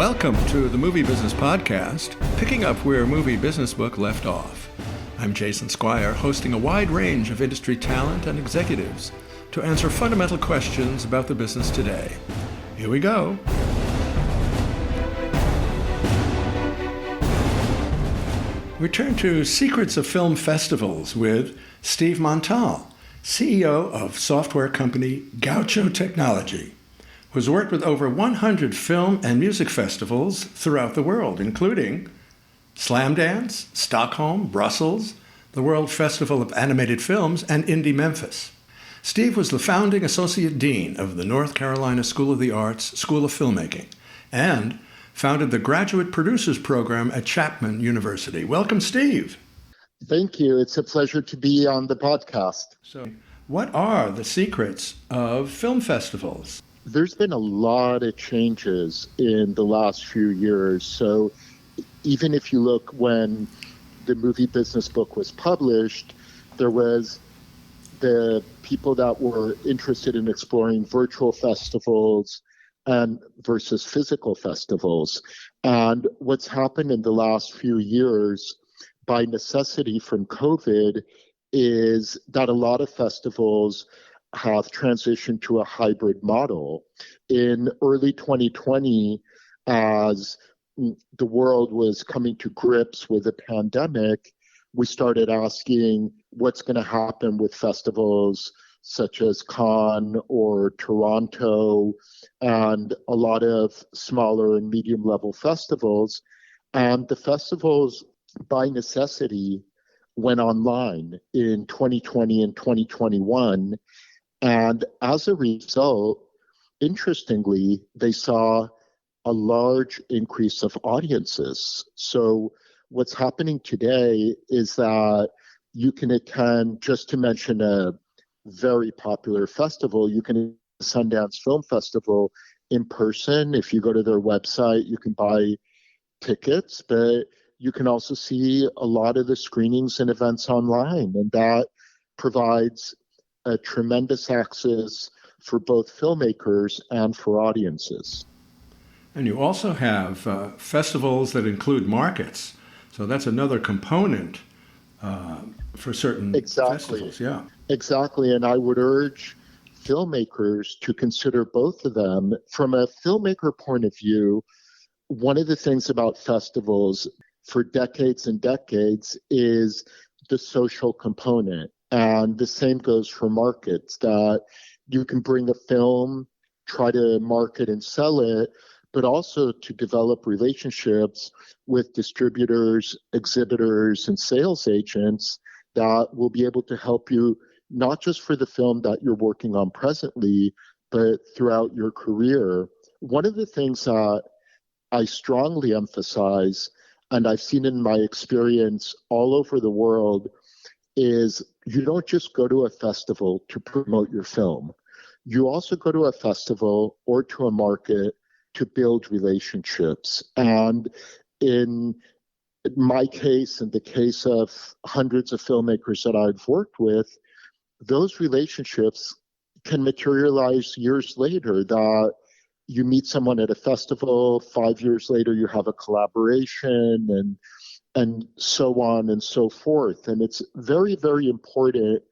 Welcome to the Movie Business Podcast, picking up where Movie Business Book left off. I'm Jason Squire, hosting a wide range of industry talent and executives to answer fundamental questions about the business today. Here we go. We turn to Secrets of Film Festivals with Steve MONTAL, CEO of software company Caucho Technology, who's worked with over 100 film and music festivals throughout the world, including Slamdance, Stockholm, Brussels, the World Festival of Animated Films, and Indie Memphis. Steve was the founding associate dean of the North Carolina School of the Arts School of Filmmaking and founded the Graduate Producers Program at Chapman University. Welcome, Steve. Thank you. It's a pleasure to be on the podcast. So, what are the secrets of film festivals? There's been a lot of changes in the last few years. So even if you look when the Movie Business Book was published, there was the people that were interested in exploring virtual festivals and versus physical festivals. And what's happened in the last few years by necessity from COVID is that a lot of festivals have transitioned to a hybrid model. In early 2020, as the world was coming to grips with the pandemic, we started asking what's going to happen with festivals such as Cannes or Toronto and a lot of smaller and medium level festivals. And the festivals, by necessity, went online in 2020 and 2021. And as a result, interestingly, they saw a large increase of audiences. So what's happening today is that you can attend, just to mention a very popular festival, you can attend the Sundance Film Festival in person. If you go to their website, you can buy tickets, but you can also see a lot of the screenings and events online. And that provides a tremendous access for both filmmakers and for audiences. And you also have festivals that include markets. So that's another component for certain festivals. Yeah. Exactly. And I would urge filmmakers to consider both of them. From a filmmaker point of view, one of the things about festivals for decades and decades is the social component. And the same goes for markets, that you can bring a film, try to market and sell it, but also to develop relationships with distributors, exhibitors, and sales agents that will be able to help you, not just for the film that you're working on presently, but throughout your career. One of the things that I strongly emphasize, and I've seen in my experience all over the world, is you don't just go to a festival to promote your film. You also go to a festival or to a market to build relationships. And in my case, in the case of hundreds of filmmakers that I've worked with, those relationships can materialize years later, that you meet someone at a festival, 5 years later you have a collaboration, and so on and so forth. And it's very, very important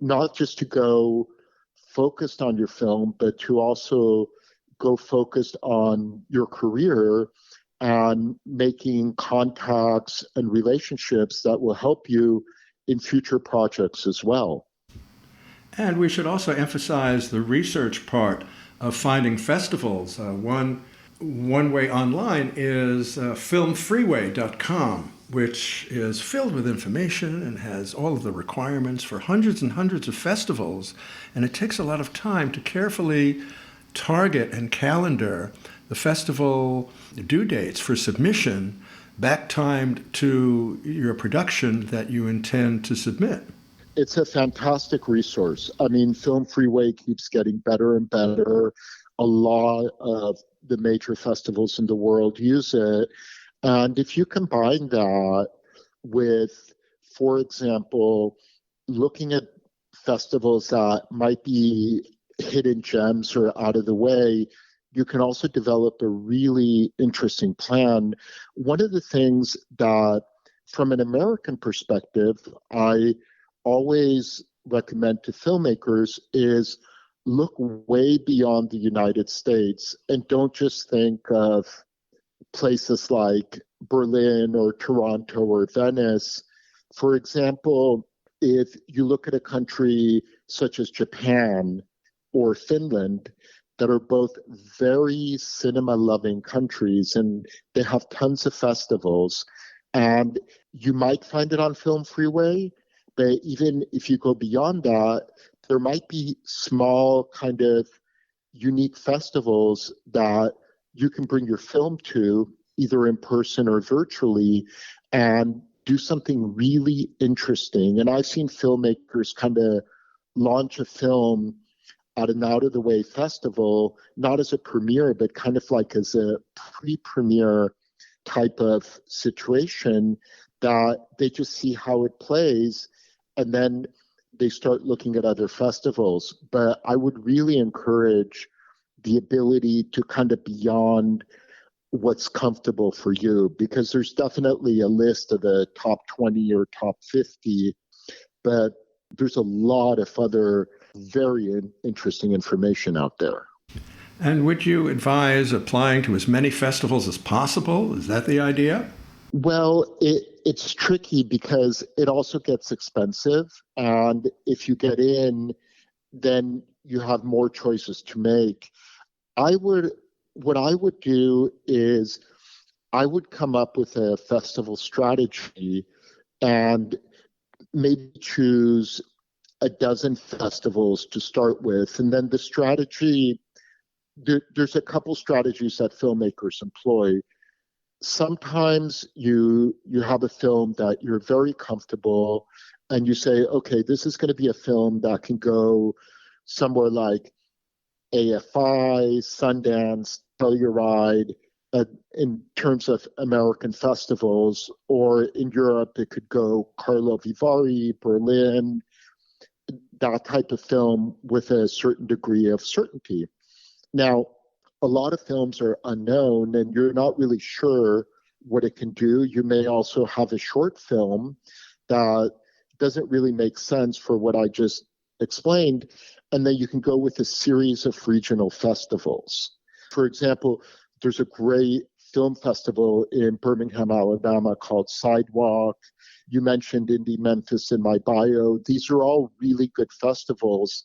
not just to go focused on your film, but to also go focused on your career and making contacts and relationships that will help you in future projects as well. And we should also emphasize the research part of finding festivals. One way online is filmfreeway.com, which is filled with information and has all of the requirements for hundreds and hundreds of festivals. And it takes a lot of time to carefully target and calendar the festival due dates for submission, back-timed to your production that you intend to submit. It's a fantastic resource. I mean, Film Freeway keeps getting better and better. A lot of the major festivals in the world use it. And if you combine that with, for example, looking at festivals that might be hidden gems or out of the way, you can also develop a really interesting plan. One of the things that, from an American perspective, I always recommend to filmmakers is look way beyond the United States and don't just think of places like Berlin or Toronto or Venice. For example, if you look at a country such as Japan or Finland, that are both very cinema loving countries, and they have tons of festivals. And you might find it on Film Freeway, but even if you go beyond that, there might be small kind of unique festivals that you can bring your film to, either in person or virtually, and do something really interesting. And I've seen filmmakers kind of launch a film at an out-of-the-way festival, not as a premiere, but kind of like as a pre-premiere type of situation, that they just see how it plays, and then they start looking at other festivals. But I would really encourage the ability to kind of beyond what's comfortable for you, because there's definitely a list of the top 20 or top 50, but there's a lot of other very interesting information out there. And would you advise applying to as many festivals as possible? Is that the idea? Well, it's tricky because it also gets expensive. And if you get in, then you have more choices to make. What I would do is I would come up with a festival strategy and maybe choose a dozen festivals to start with. And then the strategy, there's a couple strategies that filmmakers employ. Sometimes you have a film that you're very comfortable and you say, okay, this is going to be a film that can go somewhere like AFI, Sundance, Telluride, in terms of American festivals, or in Europe, it could go Carlo Vivari, Berlin, that type of film with a certain degree of certainty. Now, a lot of films are unknown and you're not really sure what it can do. You may also have a short film that doesn't really make sense for what I just explained. And then you can go with a series of regional festivals. For example, there's a great film festival in Birmingham, Alabama called Sidewalk. You mentioned Indie Memphis in my bio. These are all really good festivals,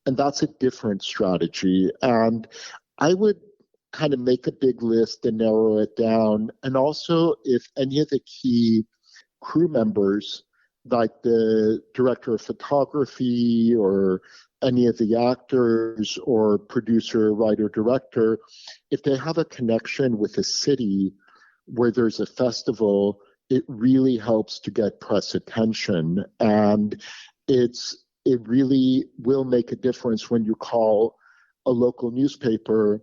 and that's a different strategy. And I would kind of make a big list and narrow it down. And also, if any of the key crew members, like the director of photography or any of the actors or producer, writer, director, if they have a connection with a city where there's a festival, it really helps to get press attention. And it really will make a difference when you call a local newspaper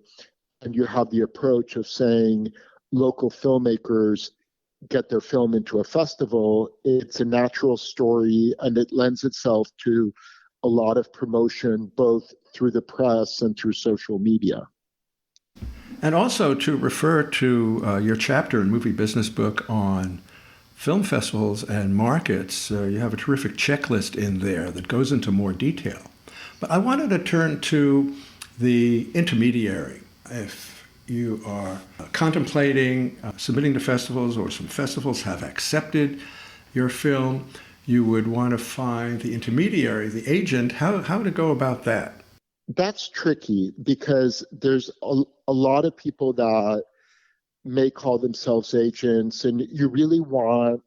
and you have the approach of saying local filmmakers get their film into a festival. It's a natural story and it lends itself to a lot of promotion, both through the press and through social media. And also to refer to your chapter in Movie Business Book on film festivals and markets, you have a terrific checklist in there that goes into more detail. But I wanted to turn to the intermediary. If you are contemplating submitting to festivals, or some festivals have accepted your film, you would want to find the intermediary, the agent. How to go about that? That's tricky because there's a lot of people that may call themselves agents, and you really want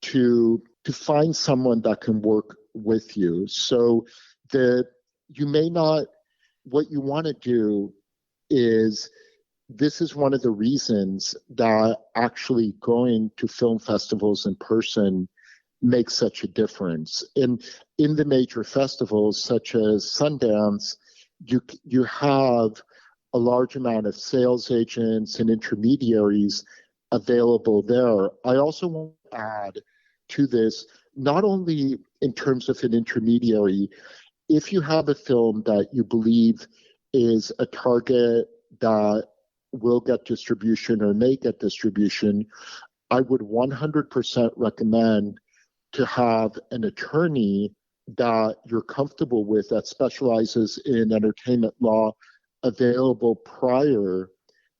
to find someone that can work with you. So you may not, what you want to do is, this is one of the reasons that actually going to film festivals in person makes such a difference. In the major festivals such as Sundance, you have a large amount of sales agents and intermediaries available there. I also want to add to this, not only in terms of an intermediary, if you have a film that you believe is a target that will get distribution or may get distribution, I would 100% recommend to have an attorney that you're comfortable with that specializes in entertainment law available prior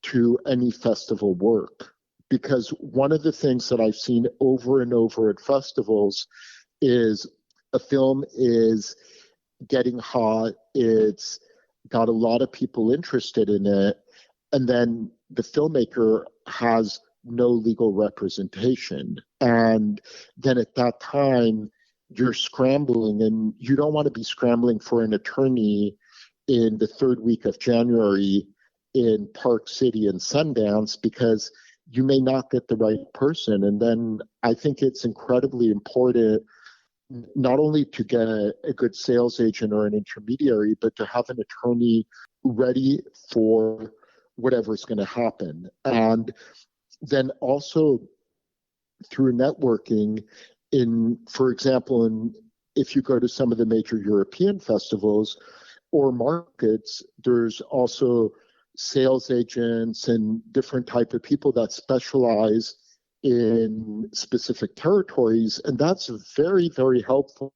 to any festival work. Because one of the things that I've seen over and over at festivals is a film is getting hot, it's got a lot of people interested in it, and then the filmmaker has no legal representation. And then at that time, you're scrambling, and you don't want to be scrambling for an attorney in the third week of January in Park City and Sundance, because you may not get the right person. And then I think it's incredibly important not only to get a good sales agent or an intermediary, but to have an attorney ready for whatever's going to happen. And then also through networking, for example, if you go to some of the major European festivals or markets, there's also sales agents and different type of people that specialize in specific territories, and that's very, very helpful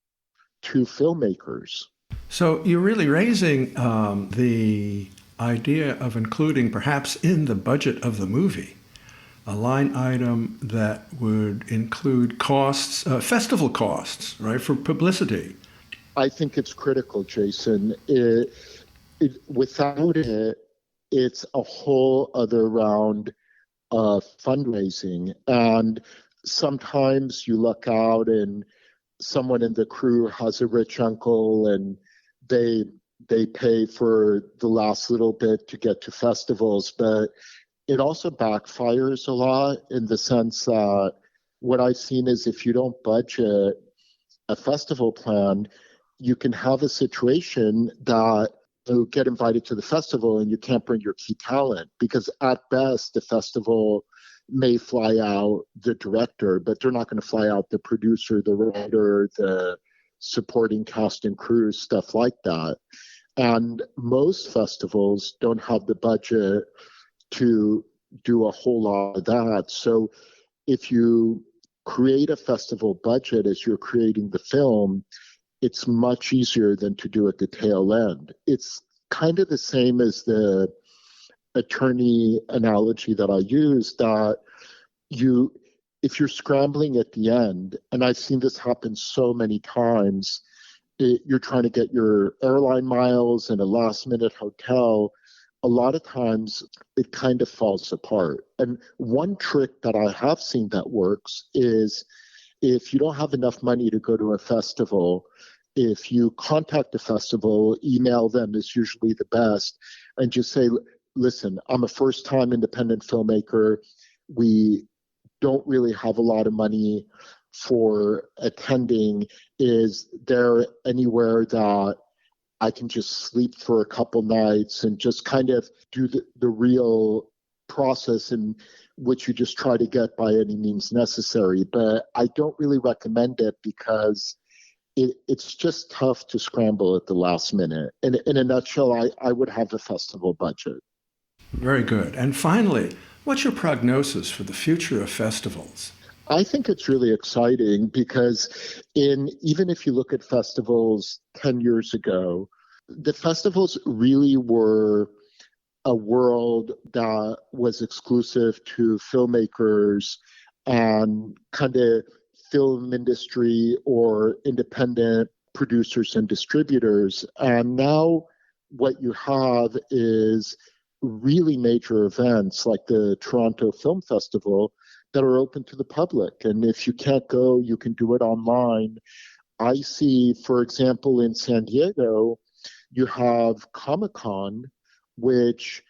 to filmmakers. So you're really raising the idea of including, perhaps in the budget of the movie, a line item that would include costs, festival costs, right, for publicity. I think it's critical, Jason. Without it, it's a whole other round of fundraising. And sometimes you luck out and someone in the crew has a rich uncle and they pay for the last little bit to get to festivals. But it also backfires a lot in the sense that what I've seen is if you don't budget a festival plan, you can have a situation that you get invited to the festival and you can't bring your key talent, because at best the festival may fly out the director, but they're not going to fly out the producer, the writer, the supporting cast and crew, stuff like that. And most festivals don't have the budget to do a whole lot of that. So if you create a festival budget as you're creating the film, it's much easier than to do at the tail end. It's kind of the same as the attorney analogy that I use, that if you're scrambling at the end, and I've seen this happen so many times, you're trying to get your airline miles and a last minute hotel, a lot of times it kind of falls apart. And one trick that I have seen that works is if you don't have enough money to go to a festival, if you contact the festival, email them is usually the best, and just say, listen, I'm a first-time independent filmmaker. We don't really have a lot of money for attending. Is there anywhere that I can just sleep for a couple nights and just kind of do the real process in which you just try to get by any means necessary? But I don't really recommend it because it's just tough to scramble at the last minute. In a nutshell, I would have a festival budget. Very good. And finally, what's your prognosis for the future of festivals? I think it's really exciting because even if you look at festivals 10 years ago, the festivals really were a world that was exclusive to filmmakers and kind of film industry or independent producers and distributors. And now what you have is really major events like the Toronto Film Festival that are open to the public. And if you can't go, you can do it online. I see, for example, in San Diego, you have Comic-Con, which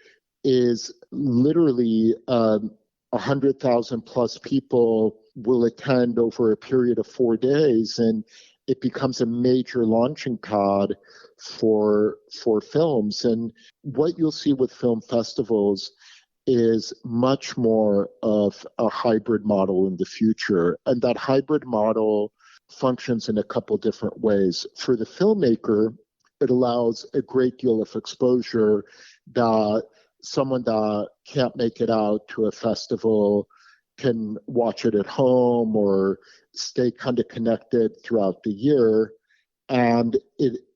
is literally 100,000 plus people will attend over a period of 4 days, and it becomes a major launching pad for films. And what you'll see with film festivals is much more of a hybrid model in the future. And that hybrid model functions in a couple different ways. For the filmmaker, it allows a great deal of exposure that someone that can't make it out to a festival can watch it at home or stay kind of connected throughout the year. And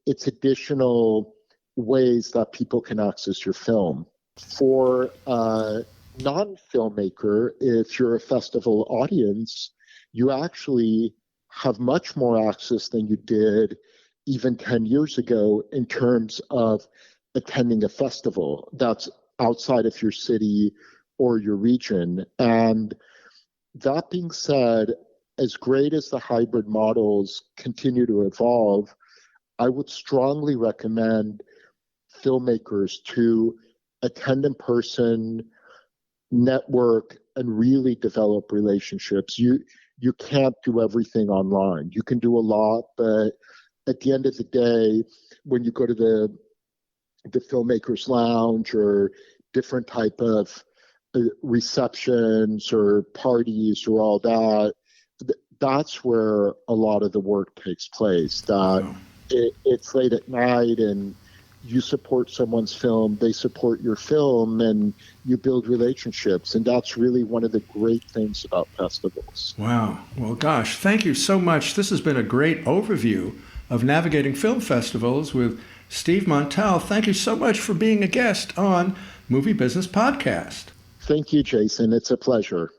it's additional ways that people can access your film. For a non-filmmaker, if you're a festival audience, you actually have much more access than you did even 10 years ago in terms of attending a festival that's outside of your city or your region. And that being said, as great as the hybrid models continue to evolve, I would strongly recommend filmmakers to attend in person, network, and really develop relationships. You can't do everything online. You can do a lot, but at the end of the day, when you go to the filmmakers lounge or different type of receptions or parties or all that, that's where a lot of the work takes place. That it's late at night and you support someone's film, they support your film, and you build relationships. And that's really one of the great things about festivals. Wow. Well, gosh, thank you so much. This has been a great overview of navigating film festivals with Steve MONTAL. Thank you so much for being a guest on Movie Business Podcast. Thank you, Jason. It's a pleasure.